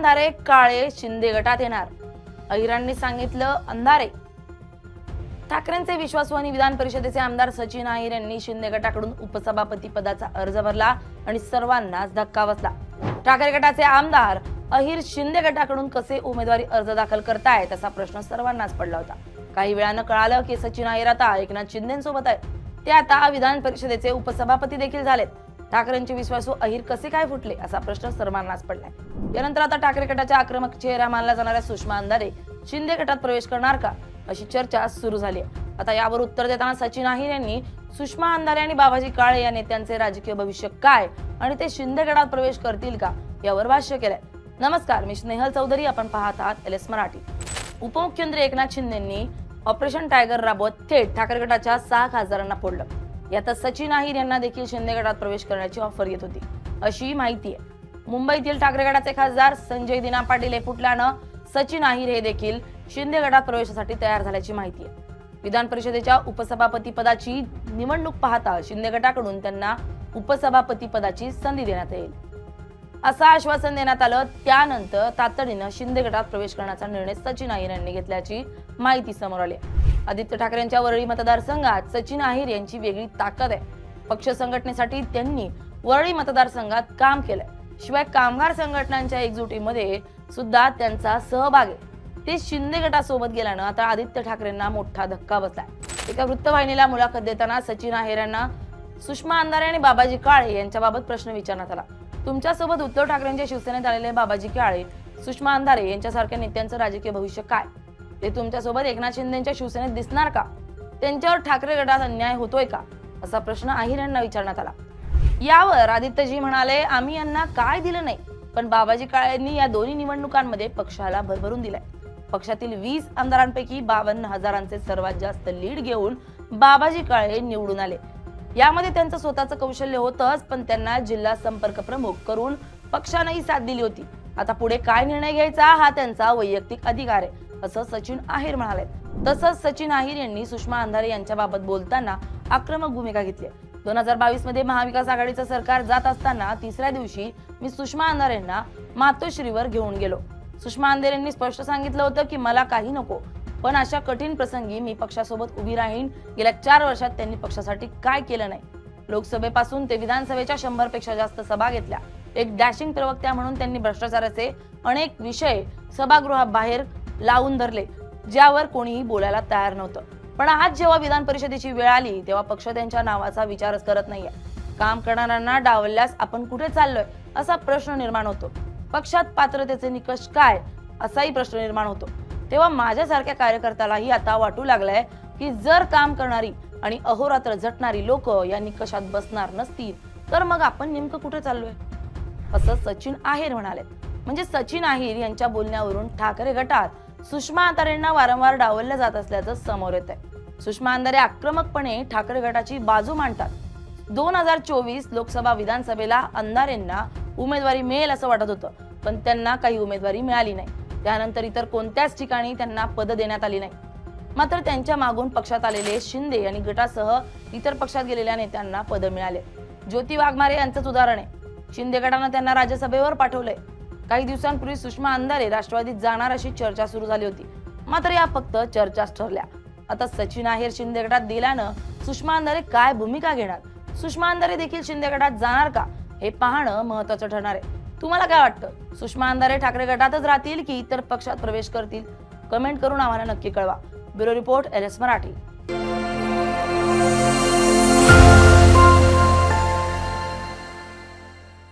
अंधारे काळे शिंदे गटात येणार, अहिरांनी सांगितलं अंधारे। ठाकरेंचे विश्वासू आणि विधान परिषदेचे आमदार सचिन अहिर यांनी शिंदे गटाकडून उपसभापती पदाचा अर्ज भरला आणि सर्वांनाच धक्का बसला। ठाकरे गटाचे आमदार अहिर शिंदे गटाकडून कसे उमेदवारी अर्ज दाखल करतायत असा प्रश्न सर्वांनाच पडला होता। काही वेळानं कळालं की सचिन अहिर आता एकनाथ शिंदेंसोबत आहेत, ते आता विधान परिषदेचे उपसभापती देखील झालेत। ठाकरेंचे विश्वासू अहिर कसे काय फुटले असा प्रश्न सर्वांनाच पडलाय। यानंतर आता ठाकरे गटाच्या आक्रमक चेहरा मानला जाणाऱ्या सुषमा अंधारे शिंदे गटात प्रवेश करणार का अशी चर्चा सुरू झाली आहे। आता यावर उत्तर देताना सचिन अहिर यांनी सुषमा अंधारे आणि बाबाजी काळे या नेत्यांचे राजकीय भविष्य काय आणि ते शिंदे गटात प्रवेश करतील का यावर भाष्य केलंय। नमस्कार, मी स्नेहल चौधरी, आपण पाहत आहात LS मराठी। उपमुख्यमंत्री एकनाथ शिंदेंनी ऑपरेशन टायगर राबवत थेट ठाकरे गटाच्या 6 खासदारांना फोडलं। यातच सचिन अहिर यांना देखील शिंदे गटात प्रवेश करण्याची ऑफर येत होती अशी माहिती आहे। मुंबईतील ठाकरे गटाचे खासदार संजय दिना पाटील हे फुटल्यानं सचिन अहिर हे देखील शिंदे गटात प्रवेशासाठी तयार झाल्याची माहिती आहे। विधान परिषदेच्या उपसभापती पदाची निवडणूक पाहता शिंदे गटाकडून त्यांना उपसभापती पदाची संधी देण्यात येईल असं आश्वासन देण्यात आलं। त्यानंतर तातडीनं शिंदे गटात प्रवेश करण्याचा निर्णय सचिन अहिर यांनी घेतल्याची माहिती समोर आली। आदित्य ठाकरेंच्या वरळी मतदारसंघात सचिन अहिर यांची वेगळी ताकद आहे। पक्ष संघटनेसाठी त्यांनी वरळी मतदारसंघात काम केलंय, शिवाय कामगार संघटनांच्या एकजुटीमध्ये सुद्धा त्यांचा सहभाग आहे। ते शिंदे गटासोबत गेल्यानं आता आदित्य ठाकरेंना मोठा धक्का बसलाय। एका वृत्तवाहिनीला मुलाखत देताना सचिन अहिर यांना सुषमा अंधारे आणि बाबाजी काळे यांच्याबाबत प्रश्न विचारण्यात आला। तुमच्यासोबत उद्धव ठाकरेंच्या शिवसेनेत आलेले बाबाजी काळे, सुषमा अंधारे यांच्यासारख्या नेत्यांचं राजकीय भविष्य काय? ते तुमच्यासोबत एकनाथ शिंदेच्या शिवसेनेत दिसणार का? त्यांच्यावर ठाकरे गटात अन्याय होतोय का असा प्रश्न अहिर यांना विचारण्यात आला। यावर आदित्यजी म्हणाले, आम्ही यांना काय दिलं नाही, पण बाबाजी काळेंनी या दोन्ही निवडणुकांमध्ये पक्षाला भरभरून दिलाय। पक्षातील 20 आमदारांपैकी 52,000चे सर्वात जास्त लीड घेऊन बाबाजी काळे निवडून आले। यामध्ये त्यांचं स्वतःचं कौशल्य होतंच, पण त्यांना जिल्हा संपर्क प्रमुख करून पक्षानेही साथ दिली होती। आता पुढे काय निर्णय घ्यायचा हा त्यांचा वैयक्तिक अधिकार आहे असं सचिन अहिर म्हणाले। तसंच सचिन अहिर यांनी सुषमा अंधारे यांच्याबाबत बोलताना आक्रमक भूमिका घेतली। 2022 मध्ये महाविकास आघाडीचं सरकार जात असताना तिसऱ्या दिवशी मी सुषमा अंधारेंना मातोश्रीवर घेऊन गेलो। सुषमा अंधारेंनी स्पष्ट सांगितलं होतं की मला काही नको, पण अशा कठीण प्रसंगी मी पक्षासोबत उभी राहीन। गेल्या 4 वर्षात त्यांनी पक्षासाठी काय केलं नाही। लोकसभेपासून ते विधानसभेच्या 100 पेक्षा जास्त सभा घेतल्या। एक डॅशिंग प्रवक्त्या म्हणून त्यांनी भ्रष्टाचाराचे अनेक विषय सभागृहाबाहेर लावून धरले, ज्यावर कोणीही बोलायला तयार नव्हतं। पण आज जेव्हा विधान परिषदेची वेळ आली तेव्हा पक्ष त्यांच्या नावाचा विचारच करत नाहीये। काम करणाऱ्यांना डावलल्यास आपण कुठे चाललोय असा प्रश्न निर्माण होतो। पक्षात पात्रतेचे निकष काय असाही प्रश्न निर्माण होतो। तेव्हा माझ्यासारख्या कार्यकर्त्यालाही आता वाटू लागलंय की जर काम करणारी आणि अहोरात्र झटणारी लोक या निकषात बसणार नसतील तर मग आपण नेमकं कुठे चाललोय असं सचिन अहिर म्हणाले। म्हणजे सचिन अहिर यांच्या बोलण्यावरून ठाकरे गटात सुषमा अंधारेंना वारंवार डावललं जात असल्याचं समोर येत आहे। सुषमा अंधारे आक्रमकपणे ठाकरे गटाची बाजू मांडतात। 2024 लोकसभा विधानसभेला अंधारेंना उमेदवारी मिळेल असं वाटत होतं, पण त्यांना काही उमेदवारी मिळाली नाही। त्यानंतर इतर कोणत्याच ठिकाणी त्यांना पद देण्यात आली नाही। मात्र त्यांच्या मागून पक्षात आलेले शिंदे आणि गटासह इतर पक्षात गेलेल्या नेत्यांना पद मिळाले। ज्योती वाघमारे यांचंच उदाहरण आहे। शिंदे गटानं त्यांना राज्यसभेवर पाठवलंय। काही दिवसांपूर्वी सुषमा अंधारे राष्ट्रवादीत जाणार अशी चर्चा सुरू झाली होती, मात्र या फक्त चर्चाच ठरल्या। आता सचिन अहिर शिंदे गटात गेल्यानं सुषमा अंधारे काय भूमिका घेणार, सुषमा अंधारे देखील शिंदे गटात जाणार का हे पाहणं महत्त्वाचं ठरणार आहे। तुम्हाला काय वाटतं, सुषमा अंधारे ठाकरे गटातच राहतील की इतर पक्षात प्रवेश करतील? कमेंट करून आम्हाला नक्की कळवा। Bureau report LS Marathi.